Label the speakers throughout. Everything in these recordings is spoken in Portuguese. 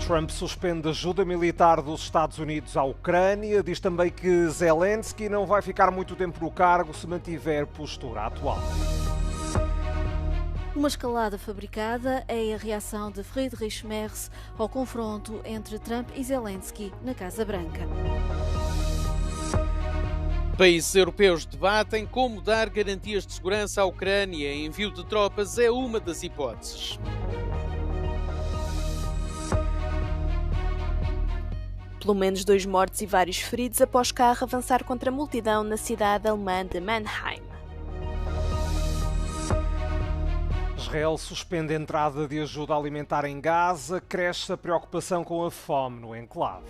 Speaker 1: Trump suspende ajuda militar dos Estados Unidos à Ucrânia. Diz também que Zelensky não vai ficar muito tempo no cargo se mantiver postura atual.
Speaker 2: Uma escalada fabricada é a reação de Friedrich Merz ao confronto entre Trump e Zelensky na Casa Branca.
Speaker 3: Países europeus debatem como dar garantias de segurança à Ucrânia. Envio de tropas é uma das hipóteses.
Speaker 4: Pelo menos 2 mortos e vários feridos após carro avançar contra a multidão na cidade alemã de Mannheim.
Speaker 1: Israel suspende a entrada de ajuda alimentar em Gaza. Cresce a preocupação com a fome no enclave.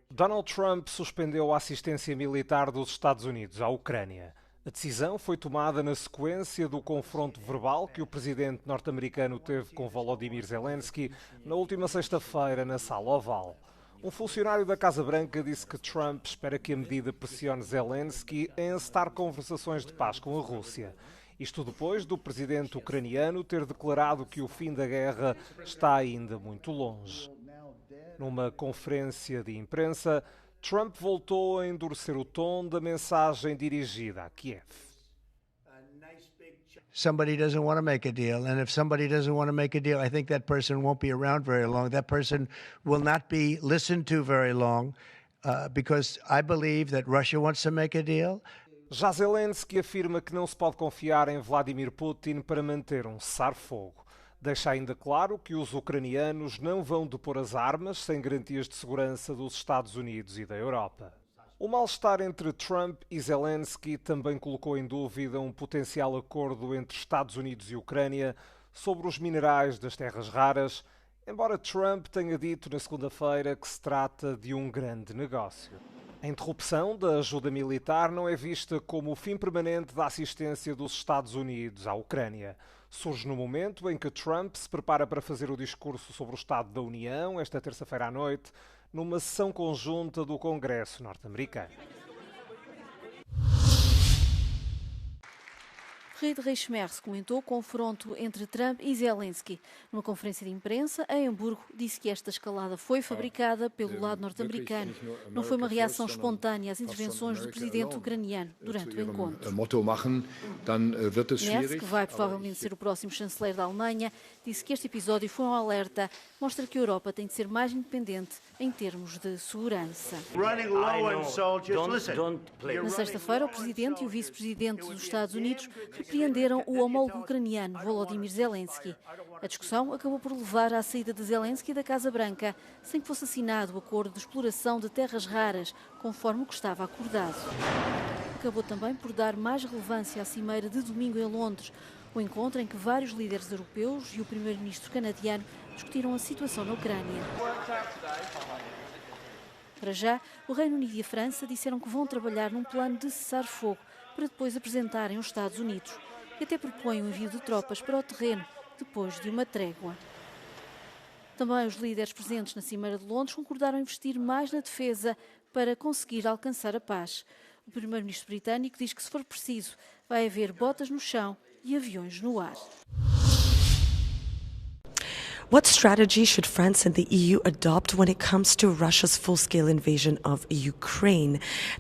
Speaker 1: Donald Trump suspendeu a assistência militar dos Estados Unidos à Ucrânia. A decisão foi tomada na sequência do confronto verbal que o presidente norte-americano teve com Volodymyr Zelensky na última sexta-feira na Sala Oval. Um funcionário da Casa Branca disse que Trump espera que a medida pressione Zelensky a encetar conversações de paz com a Rússia. Isto depois do presidente ucraniano ter declarado que o fim da guerra está ainda muito longe. Numa conferência de imprensa, Trump voltou a endurecer o tom da mensagem dirigida a Kiev.
Speaker 5: Somebody doesn't want to make a deal, and if somebody doesn't want to make a deal, I think that person won't be around very long. That person will not be listened to very long, because I believe that Russia wants to make a deal.
Speaker 1: Já Zelensky afirma que não se pode confiar em Vladimir Putin para manter um cessar-fogo. Deixa ainda claro que os ucranianos não vão depor as armas sem garantias de segurança dos Estados Unidos e da Europa. O mal-estar entre Trump e Zelensky também colocou em dúvida um potencial acordo entre Estados Unidos e Ucrânia sobre os minerais das terras raras, embora Trump tenha dito na segunda-feira que se trata de um grande negócio. A interrupção da ajuda militar não é vista como o fim permanente da assistência dos Estados Unidos à Ucrânia. Surge no momento em que Trump se prepara para fazer o discurso sobre o Estado da União, esta terça-feira à noite, numa sessão conjunta do Congresso norte-americano.
Speaker 2: Friedrich Merz comentou o confronto entre Trump e Zelensky. Numa conferência de imprensa, em Hamburgo, disse que esta escaladas foi fabricada pelo lado norte-americano. Não foi uma reação espontânea às intervenções do presidente ucraniano durante o encontro. Merz, que vai provavelmente ser o próximo chanceler da Alemanha, disse que este episódio foi um alerta, mostra que a Europa tem de ser mais independente em termos de segurança. Na sexta-feira, o presidente e o vice-presidente dos Estados Unidos repreenderam o homólogo ucraniano Volodymyr Zelensky. A discussão acabou por levar à saída de Zelensky da Casa Branca, sem que fosse assinado o acordo de exploração de terras raras, conforme o que estava acordado. Acabou também por dar mais relevância à cimeira de domingo em Londres, o encontro em que vários líderes europeus e o primeiro-ministro canadiano discutiram a situação na Ucrânia. Para já, o Reino Unido e a França disseram que vão trabalhar num plano de cessar-fogo para depois apresentarem aos Estados Unidos, e até propõem o envio de tropas para o terreno depois de uma trégua. Também os líderes presentes na Cimeira de Londres concordaram investir mais na defesa para conseguir alcançar a paz. O primeiro-ministro britânico diz que, se for preciso, vai haver botas no chão e aviões no ar.
Speaker 6: What strategy should France and the EU adopt when it comes to Russia's full-scale invasion of Ukraine?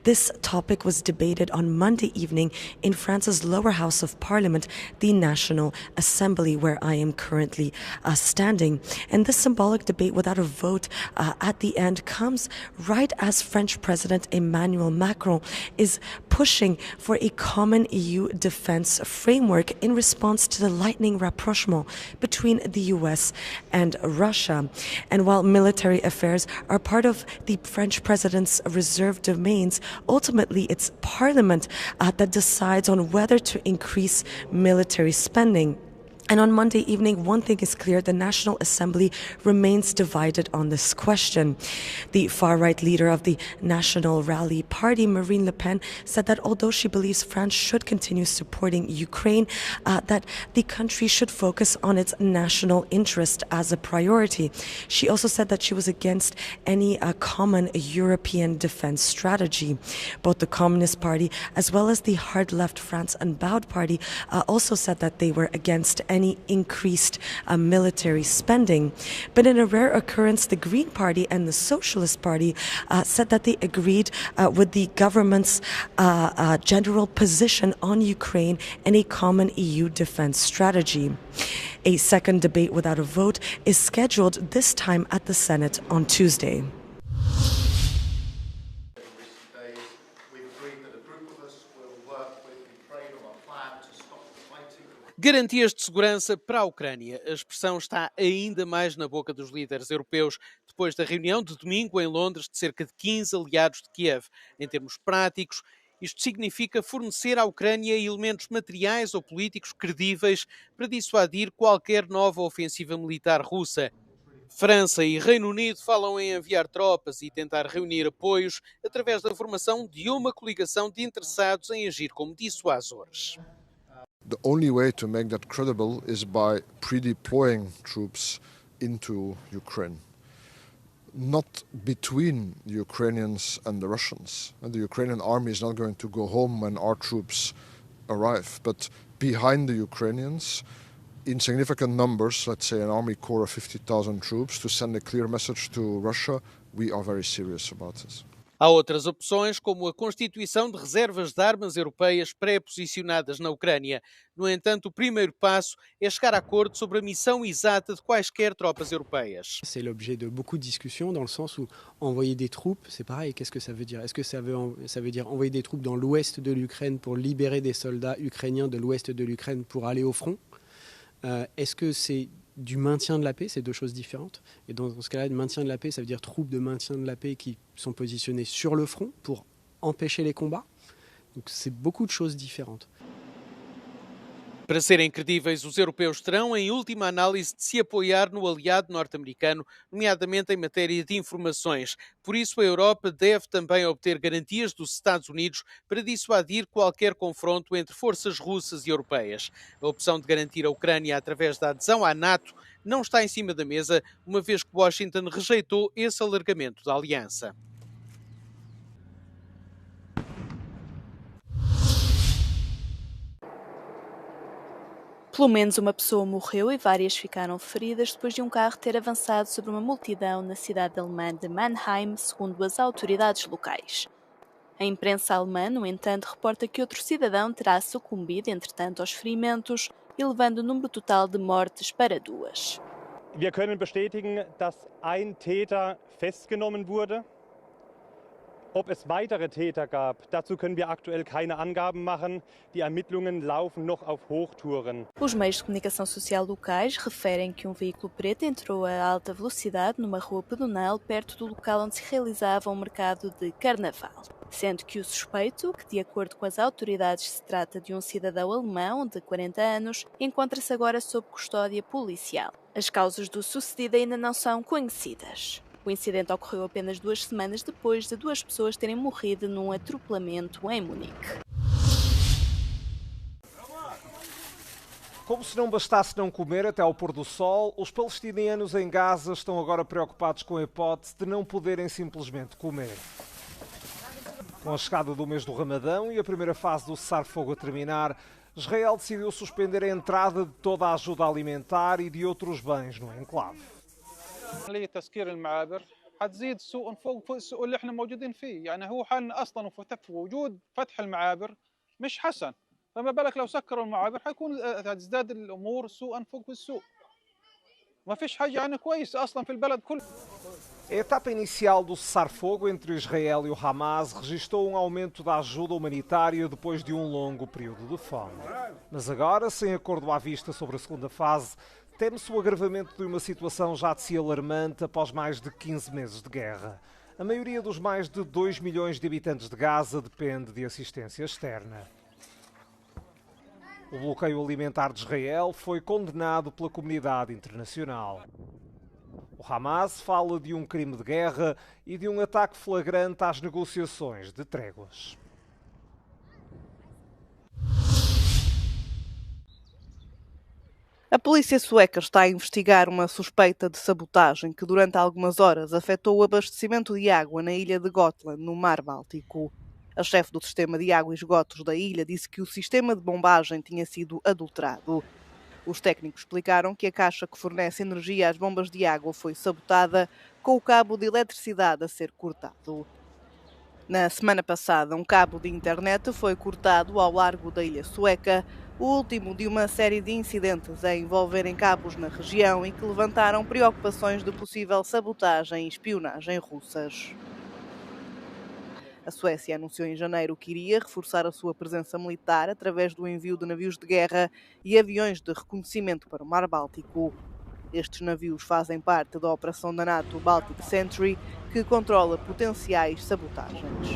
Speaker 6: This topic was debated on Monday evening in France's lower house of parliament, the National Assembly, where I am currently standing. And this symbolic debate without a vote at the end comes right as French President Emmanuel Macron is pushing for a common EU defense framework in response to the lightning rapprochement between the US and Russia. And while military affairs are part of the French president's reserved domains, ultimately it's Parliament that decides on whether to increase military spending. And on Monday evening, one thing is clear: the National Assembly remains divided on this question. The far-right leader of the National Rally Party, Marine Le Pen, said that although she believes France should continue supporting Ukraine, that the country should focus on its national interest as a priority. She also said that she was against any common European defense strategy. Both the Communist Party as well as the hard-left France Unbowed Party also said that they were against any any increased military spending. But in a rare occurrence, the Green Party and the Socialist Party said that they agreed with the government's general position on Ukraine and a common EU defense strategy. A second debate without a vote is scheduled this time at the Senate on Tuesday.
Speaker 3: Garantias de segurança para a Ucrânia. A expressão está ainda mais na boca dos líderes europeus depois da reunião de domingo em Londres de cerca de 15 aliados de Kiev. Em termos práticos, isto significa fornecer à Ucrânia elementos materiais ou políticos credíveis para dissuadir qualquer nova ofensiva militar russa. França e Reino Unido falam em enviar tropas e tentar reunir apoios através da formação de uma coligação de interessados em agir como dissuasores.
Speaker 7: The only way to make that credible is by pre-deploying troops into Ukraine. Not between the Ukrainians and the Russians. And the Ukrainian army is not going to go home when our troops arrive, but behind the Ukrainians, in significant numbers, let's say an army corps of 50,000 troops, to send a clear message to Russia, we are very serious about this.
Speaker 3: Há outras opções, como a constituição de reservas de armas europeias pré-posicionadas na Ucrânia. No entanto, o primeiro passo é chegar a acordo sobre a missão exata de quaisquer tropas europeias.
Speaker 8: C'est l'objet de beaucoup de discussions dans le sens où envoyer des troupes, c'est pareil, qu'est-ce que ça veut dire? Est-ce que ça veut dire envoyer des troupes dans l'ouest de l'Ukraine pour libérer des soldats ukrainiens de l'ouest de l'Ukraine pour aller au front? Est-ce que c'est du maintien de la paix, c'est deux choses différentes. Et dans ce cas-là, le maintien de la paix, ça veut dire troupes de maintien de la paix qui sont positionnées sur le front pour empêcher les combats. Donc c'est beaucoup de choses différentes.
Speaker 3: Para serem credíveis, os europeus terão, em última análise, de se apoiar no aliado norte-americano, nomeadamente em matéria de informações. Por isso, a Europa deve também obter garantias dos Estados Unidos para dissuadir qualquer confronto entre forças russas e europeias. A opção de garantir a Ucrânia através da adesão à NATO não está em cima da mesa, uma vez que Washington rejeitou esse alargamento da aliança.
Speaker 4: Pelo menos uma pessoa morreu e várias ficaram feridas depois de um carro ter avançado sobre uma multidão na cidade alemã de Mannheim, segundo as autoridades locais. A imprensa alemã, no entanto, reporta que outro cidadão terá sucumbido, entretanto, aos ferimentos, elevando o número total de mortes para 2.
Speaker 9: Wir können bestätigen, dass ein Täter festgenommen wurde. Ob es weitere Täter gab, dazu können wir aktuell keine Angaben machen. Die Ermittlungen laufen noch auf Hochtouren.
Speaker 4: Os meios de comunicação social locais referem que um veículo preto entrou a alta velocidade numa rua pedonal perto do local onde se realizava um mercado de carnaval. Sendo que o suspeito, que de acordo com as autoridades se trata de um cidadão alemão de 40 anos, encontra-se agora sob custódia policial. As causas do sucedido ainda não são conhecidas. O incidente ocorreu apenas 2 semanas depois de 2 pessoas terem morrido num atropelamento em Munique.
Speaker 1: Como se não bastasse não comer até ao pôr do sol, os palestinianos em Gaza estão agora preocupados com a hipótese de não poderem simplesmente comer. Com a chegada do mês do Ramadão e a primeira fase do cessar-fogo a terminar, Israel decidiu suspender a entrada de toda a ajuda alimentar e de outros bens no enclave.
Speaker 10: عملية تسكير المعابر حتزيد سوء فوق السوء اللي احنا موجودين فيه، يعني هو حالنا اصلا في وجود فتح المعابر مش حسن، فما بالك لو سكروا المعابر حيكون تزداد الامور سوءا فوق السوء. ما فيش حاجة يعني كويسة اصلا في البلد كله.
Speaker 1: A etapa inicial do cessar-fogo entre Israel e o Hamas registrou um aumento da ajuda humanitária depois de um longo período de fome. Mas agora, sem acordo à vista sobre a segunda fase, teme-se o agravamento de uma situação já de si alarmante após mais de 15 meses de guerra. A maioria dos mais de 2 milhões de habitantes de Gaza depende de assistência externa. O bloqueio alimentar de Israel foi condenado pela comunidade internacional. O Hamas fala de um crime de guerra e de um ataque flagrante às negociações de tréguas.
Speaker 11: A polícia sueca está a investigar uma suspeita de sabotagem que durante algumas horas afetou o abastecimento de água na ilha de Gotland, no Mar Báltico. A chefe do sistema de água e esgotos da ilha disse que o sistema de bombagem tinha sido adulterado. Os técnicos explicaram que a caixa que fornece energia às bombas de água foi sabotada, com o cabo de eletricidade a ser cortado. Na semana passada, um cabo de internet foi cortado ao largo da ilha sueca, o último de uma série de incidentes a envolverem cabos na região e que levantaram preocupações de possível sabotagem e espionagem russas. A Suécia anunciou em janeiro que iria reforçar a sua presença militar através do envio de navios de guerra e aviões de reconhecimento para o Mar Báltico. Estes navios fazem parte da operação da NATO Baltic Sentry, que controla potenciais sabotagens.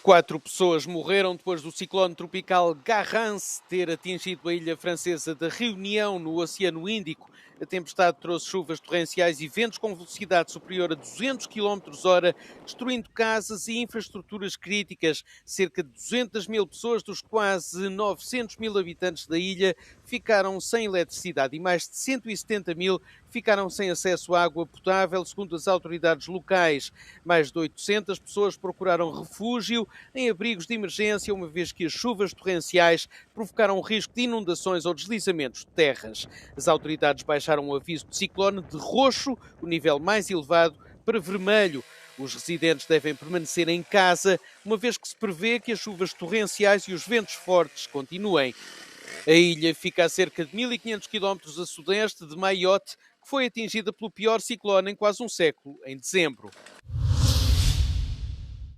Speaker 3: Quatro pessoas morreram depois do ciclone tropical Garance ter atingido a ilha francesa da Reunião, no Oceano Índico. A tempestade trouxe chuvas torrenciais e ventos com velocidade superior a 200 km/h, destruindo casas e infraestruturas críticas. Cerca de 200 mil pessoas dos quase 900 mil habitantes da ilha ficaram sem eletricidade e mais de 170 mil ficaram sem acesso à água potável, segundo as autoridades locais. Mais de 800 pessoas procuraram refúgio em abrigos de emergência, uma vez que as chuvas torrenciais provocaram o risco de inundações ou deslizamentos de terras. As autoridades baixaram o aviso de ciclone de roxo, o nível mais elevado, para vermelho. Os residentes devem permanecer em casa, uma vez que se prevê que as chuvas torrenciais e os ventos fortes continuem. A ilha fica a cerca de 1.500 km a sudeste de Mayotte, que foi atingida pelo pior ciclone em quase um século, em dezembro.